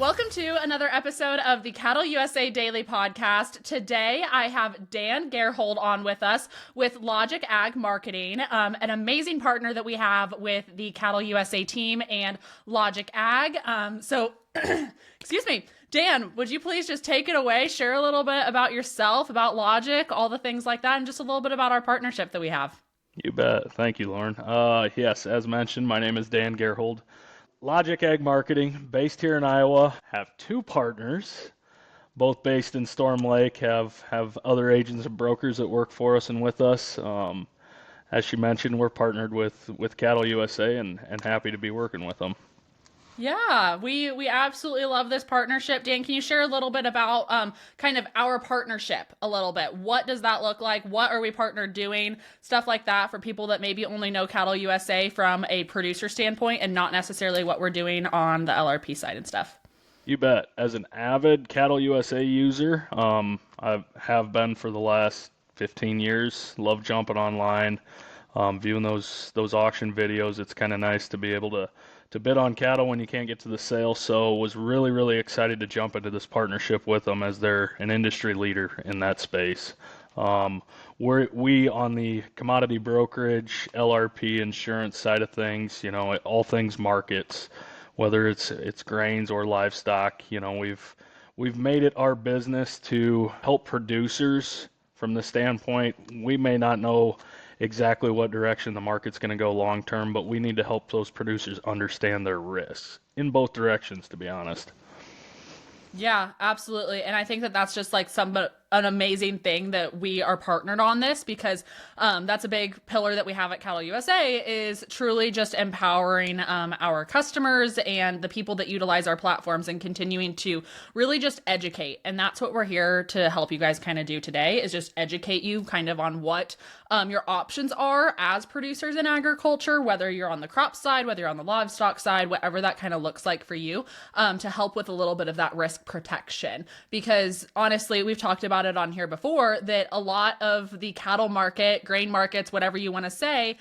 Welcome to another episode of the CattleUSA Daily Podcast. Today, I have Dan Gerhold on with us with Logic Ag Marketing, an amazing partner that we have with the CattleUSA team and Logic Ag. Excuse me, Dan, would you please just take it away, share a little bit about yourself, about Logic, all the things like that, and just a little bit about our partnership that we have. You bet. Thank you, Lauren. Yes, as mentioned, my name is Dan Gerhold. Logic Ag Marketing, based here in Iowa, have two partners, both based in Storm Lake, have other agents and brokers that work for us and with us. As she mentioned, we're partnered with CattleUSA and happy to be working with them. Yeah, we absolutely love this partnership. Dan, can you share a little bit about kind of our partnership a little bit? What does that look like? What are we partnered doing? Stuff like that for people that maybe only know CattleUSA from a producer standpoint and not necessarily what we're doing on the LRP side and stuff. You bet. As an avid CattleUSA user, I have been for the last 15 years. Love jumping online, viewing those auction videos. It's kind of nice to be able to bid on cattle when you can't get to the sale. So was really, really excited to jump into this partnership with them as they're an industry leader in that space. We on the commodity brokerage, LRP insurance side of things, all things markets, whether it's grains or livestock, we've made it our business to help producers from the standpoint we may not know exactly what direction the market's going to go long term, but we need to help those producers understand their risks in both directions, to be honest. Yeah, absolutely. And I think that that's just like an amazing thing that we are partnered on this, because that's a big pillar that we have at CattleUSA is truly just empowering our customers and the people that utilize our platforms and continuing to really just educate. And that's what we're here to help you guys kind of do today, is just educate you kind of on what your options are as producers in agriculture, whether you're on the crop side, whether you're on the livestock side, whatever that kind of looks like for you, to help with a little bit of that risk protection. Because honestly, we've talked about it on here before that a lot of the cattle market, grain markets, whatever you want to say,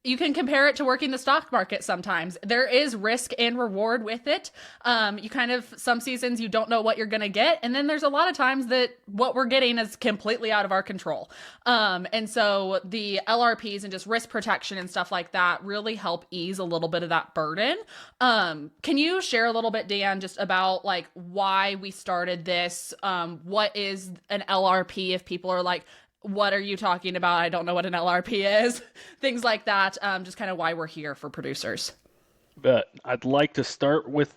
you can compare it to working the stock market sometimes. There is risk and reward with it. Some seasons you don't know what you're going to get. And then there's a lot of times that what we're getting is completely out of our control. And so the LRPs and just risk protection and stuff like that really help ease a little bit of that burden. Can you share a little bit, Dan, just about like why we started this? What is an LRP if people are like, what are you talking about? I don't know what an LRP is. Things like that. Just kind of why we're here for producers. But I'd like to start with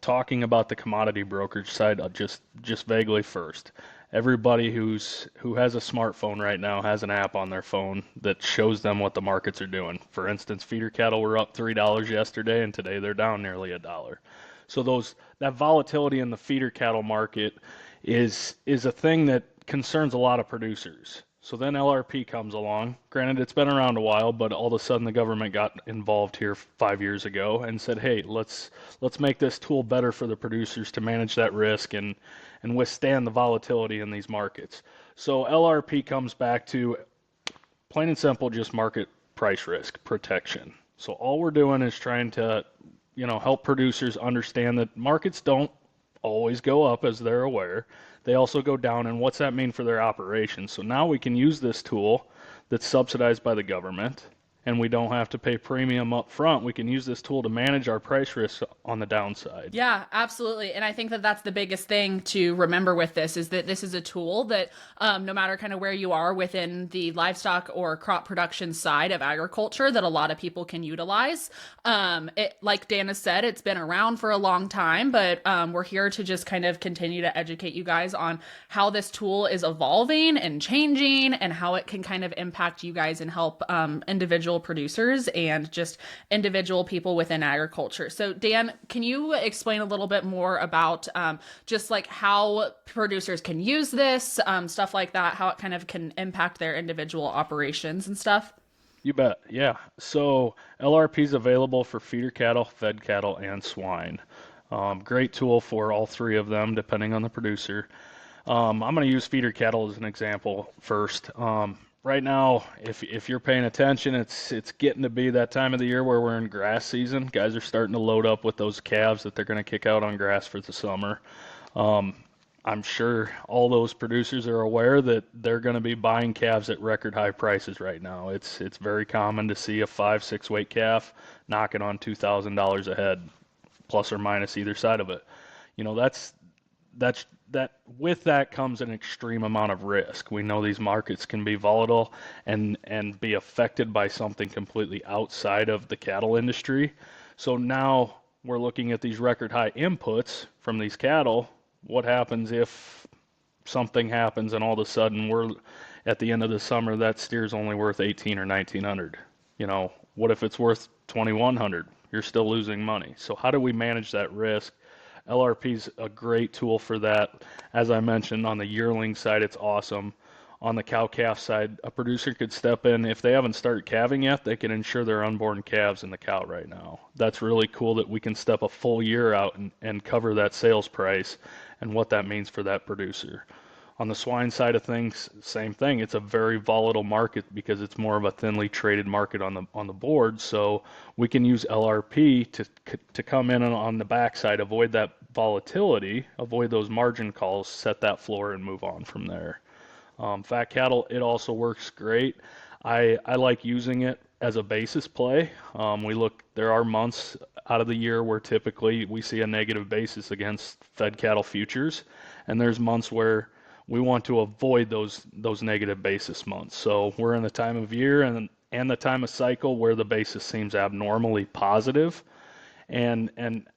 talking about the commodity brokerage side just vaguely first. Everybody who has a smartphone right now has an app on their phone that shows them what the markets are doing. For instance, feeder cattle were up $3 yesterday, and today they're down nearly $1. So that volatility in the feeder cattle market is a thing that concerns a lot of producers. So then LRP comes along. Granted, it's been around a while, but all of a sudden the government got involved here 5 years ago and said, hey, let's make this tool better for the producers to manage that risk and withstand the volatility in these markets. So LRP comes back to plain and simple, just market price risk protection. So all we're doing is trying to, help producers understand that markets don't always go up, as they're aware. They also go down, and what's that mean for their operations? So now we can use this tool that's subsidized by the government, and we don't have to pay premium up front. We can use this tool to manage our price risk on the downside. Yeah, absolutely. And I think that that's the biggest thing to remember with this, is that this is a tool that no matter kind of where you are within the livestock or crop production side of agriculture, that a lot of people can utilize. Like Dana said, it's been around for a long time, but we're here to just kind of continue to educate you guys on how this tool is evolving and changing and how it can kind of impact you guys and help individual producers and just individual people within agriculture. So Dan, can you explain a little bit more about just like how producers can use this, stuff like that, how it kind of can impact their individual operations and stuff? You bet. Yeah. So LRP is available for feeder cattle, fed cattle, and swine. Great tool for all three of them, depending on the producer. I'm going to use feeder cattle as an example first. right now, if you're paying attention, it's getting to be that time of the year where we're in grass season. Guys are starting to load up with those calves that they're going to kick out on grass for the summer. Um, I'm sure all those producers are aware that they're going to be buying calves at record high prices right now. It's very common to see a 5-6 weight calf knocking on $2,000 a head, plus or minus either side of it. You know, that with that comes an extreme amount of risk. We know these markets can be volatile and be affected by something completely outside of the cattle industry. So now we're looking at these record high inputs from these cattle. What happens if something happens and all of a sudden we're at the end of the summer that steer's only worth 18 or 1900? You know, what if it's worth 2100? You're still losing money. So how do we manage that risk? LRP is a great tool for that. As I mentioned, on the yearling side, it's awesome. On the cow-calf side, a producer could step in. If they haven't started calving yet, they can insure their unborn calves in the cow right now. That's really cool that we can step a full year out and cover that sales price and what that means for that producer. On the swine side of things, same thing. It's a very volatile market because it's more of a thinly traded market on the board. So we can use LRP to come in on the backside, avoid that volatility, avoid those margin calls, set that floor, and move on from there. Fat cattle, it also works great. I like using it as a basis play. There are months out of the year where typically we see a negative basis against fed cattle futures, and there's months where we want to avoid those negative basis months. So we're in the time of year and the time of cycle where the basis seems abnormally positive. And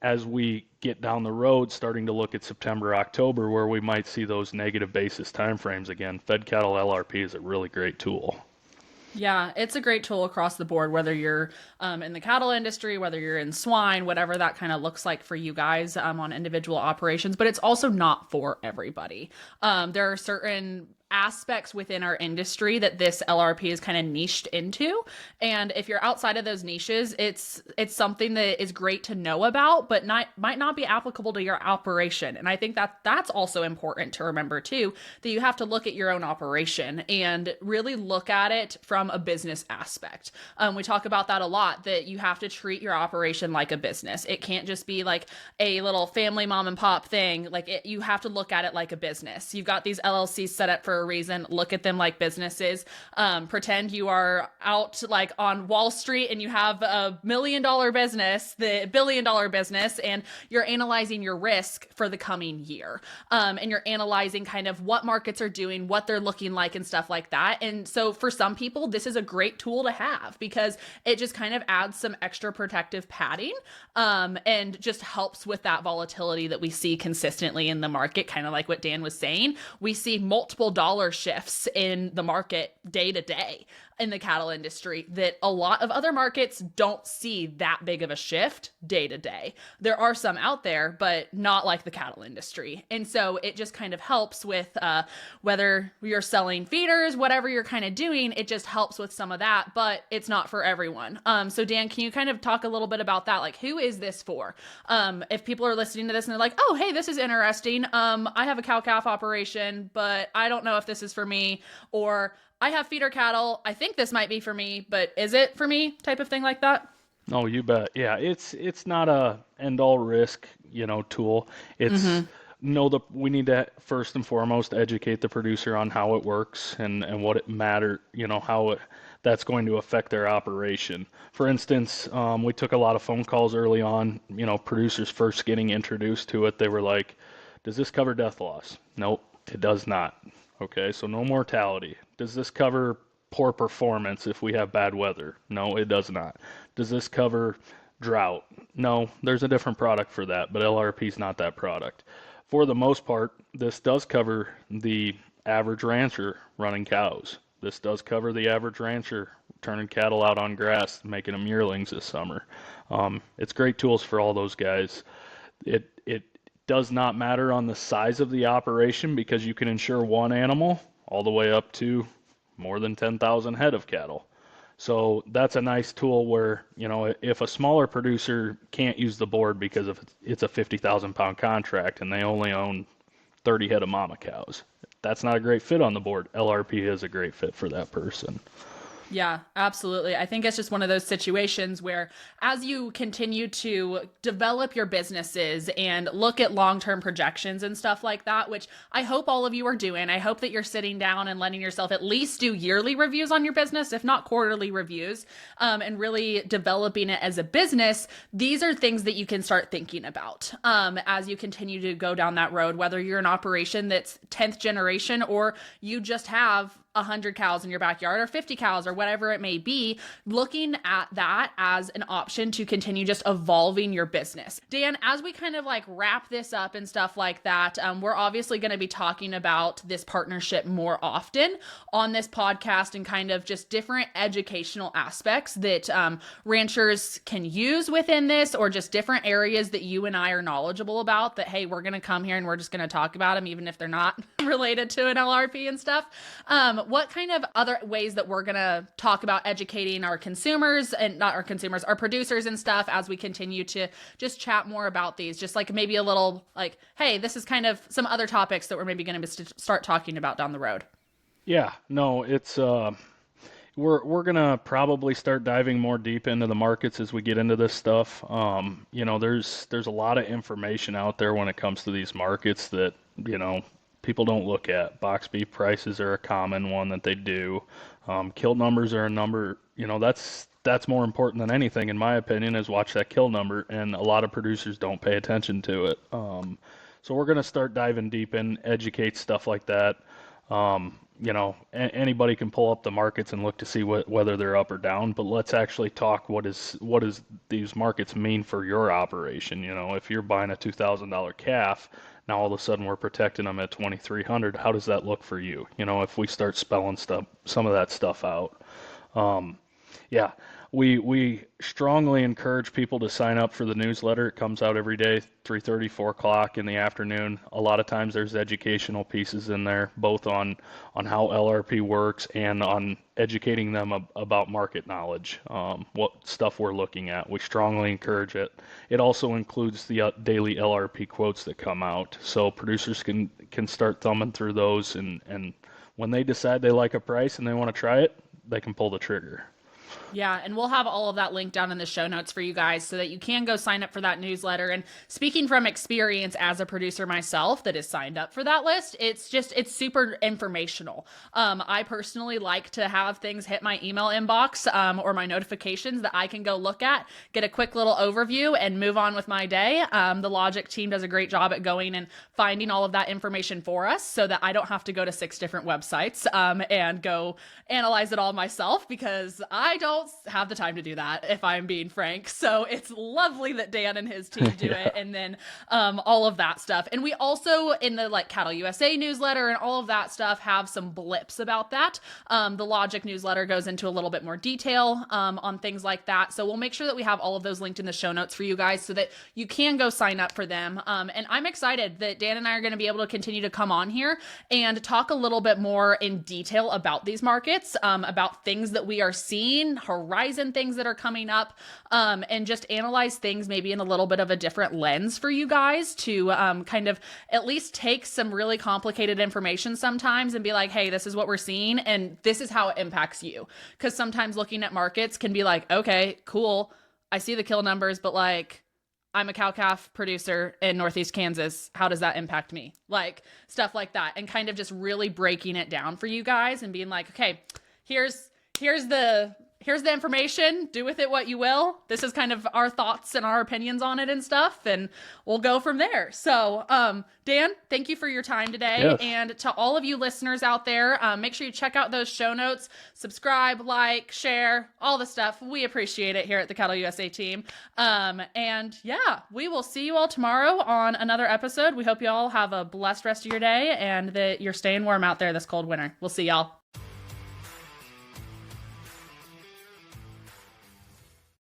as we get down the road, starting to look at September, October, where we might see those negative basis timeframes again, fed cattle LRP is a really great tool. Yeah, it's a great tool across the board, whether you're in the cattle industry, whether you're in swine, whatever that kind of looks like for you guys on individual operations. But it's also not for everybody. There are certain aspects within our industry that this LRP is kind of niched into. And if you're outside of those niches, it's something that is great to know about, but might not be applicable to your operation. And I think that that's also important to remember too, that you have to look at your own operation and really look at it from a business aspect. We talk about that a lot, that you have to treat your operation like a business. It can't just be like a little family mom and pop thing. You have to look at it like a business. You've got these LLCs set up for a reason. Look at them like businesses. Pretend you are out like on Wall Street and you have a $1 million business, the $1 billion business, and you're analyzing your risk for the coming year. And you're analyzing kind of what markets are doing, what they're looking like, and stuff like that. And so for some people, this is a great tool to have because it just kind of adds some extra protective padding and just helps with that volatility that we see consistently in the market, kind of like what Dan was saying. We see multiple dollar shifts in the market day to day in the cattle industry that a lot of other markets don't see that big of a shift day to day. There are some out there, but not like the cattle industry. And so it just kind of helps with whether you're selling feeders, whatever you're kind of doing, it just helps with some of that, but it's not for everyone. So Dan, can you kind of talk a little bit about that? Like, who is this for? If people are listening to this and they're like, oh, hey, this is interesting. I have a cow-calf operation, but I don't know if this is for me, or I have feeder cattle. I think this might be for me, but is it for me? Type of thing like that. No, you bet. Yeah, it's not a end all risk, tool. It's we need to first and foremost educate the producer on how it works and what it matter, that's going to affect their operation. For instance, we took a lot of phone calls early on, producers first getting introduced to it. They were like, does this cover death loss? Nope, it does not. Okay, so no mortality. Does this cover poor performance if we have bad weather? No, it does not. Does this cover drought? No, there's a different product for that, but LRP is not that product. For the most part, this does cover the average rancher running cows. This does cover the average rancher turning cattle out on grass, making them yearlings this summer. It's great tools for all those guys. It does not matter on the size of the operation because you can insure one animal all the way up to more than 10,000 head of cattle. So that's a nice tool where, if a smaller producer can't use the board because it's a 50,000 pound contract and they only own 30 head of mama cows, that's not a great fit on the board. LRP is a great fit for that person. Yeah, absolutely. I think it's just one of those situations where as you continue to develop your businesses and look at long-term projections and stuff like that, which I hope all of you are doing, I hope that you're sitting down and letting yourself at least do yearly reviews on your business, if not quarterly reviews, and really developing it as a business. These are things that you can start thinking about as you continue to go down that road, whether you're an operation that's 10th generation or you just have 100 cows in your backyard or 50 cows or whatever it may be, looking at that as an option to continue just evolving your business. Dan, as we kind of like wrap this up and stuff like that, we're obviously going to be talking about this partnership more often on this podcast and kind of just different educational aspects that ranchers can use within this, or just different areas that you and I are knowledgeable about that, hey, we're going to come here and we're just going to talk about them, even if they're not related to an LRP and stuff. What kind of other ways that we're going to talk about educating our consumers and not our consumers, our producers and stuff as we continue to just chat more about these, just like maybe a little like, hey, this is kind of some other topics that we're maybe going to start talking about down the road. Yeah, no, it's, we're going to probably start diving more deep into the markets as we get into this stuff. There's a lot of information out there when it comes to these markets that, people don't look at. Box beef prices are a common one that they do. Kill numbers are a number, that's more important than anything, in my opinion, is watch that kill number, and a lot of producers don't pay attention to it. So we're going to start diving deep in, educate stuff like that. Anybody can pull up the markets and look to see whether they're up or down, but let's actually talk what does these markets mean for your operation. If you're buying a $2,000 calf, now all of a sudden we're protecting them at $2,300. How does that look for you? If we start spelling some of that stuff out. We strongly encourage people to sign up for the newsletter. It comes out every day, 3:30, 4 o'clock in the afternoon. A lot of times there's educational pieces in there, both on how LRP works and on educating them about market knowledge, what stuff we're looking at. We strongly encourage it. It also includes the daily LRP quotes that come out, so producers can start thumbing through those, and when they decide they like a price and they want to try it, they can pull the trigger. Yeah, and we'll have all of that linked down in the show notes for you guys so that you can go sign up for that newsletter. And speaking from experience as a producer myself that is signed up for that list, it's super informational. I personally like to have things hit my email inbox or my notifications that I can go look at, get a quick little overview, and move on with my day. The Logic team does a great job at going and finding all of that information for us so that I don't have to go to 6 different websites and go analyze it all myself, because I don't have the time to do that, if I'm being frank. So it's lovely that Dan and his team do it, and then all of that stuff. And we also, in the CattleUSA newsletter and all of that stuff, have some blips about that. The Logic newsletter goes into a little bit more detail on things like that. So we'll make sure that we have all of those linked in the show notes for you guys so that you can go sign up for them. And I'm excited that Dan and I are going to be able to continue to come on here and talk a little bit more in detail about these markets, about things that we are seeing, horizon things that are coming up, and just analyze things maybe in a little bit of a different lens for you guys to kind of at least take some really complicated information sometimes and be like, hey, this is what we're seeing and this is how it impacts you. Because sometimes looking at markets can be like, okay, cool, I see the kill numbers, but I'm a cow-calf producer in Northeast Kansas. How does that impact me? Stuff like that. And kind of just really breaking it down for you guys and being like, okay, here's the information. Do with it what you will. This is kind of our thoughts and our opinions on it and stuff, and we'll go from there. So, Dan, thank you for your time today. Yes. And to all of you listeners out there, make sure you check out those show notes, subscribe, like, share, all the stuff. We appreciate it here at the CattleUSA team. And yeah, we will see you all tomorrow on another episode. We hope you all have a blessed rest of your day and that you're staying warm out there this cold winter. We'll see y'all.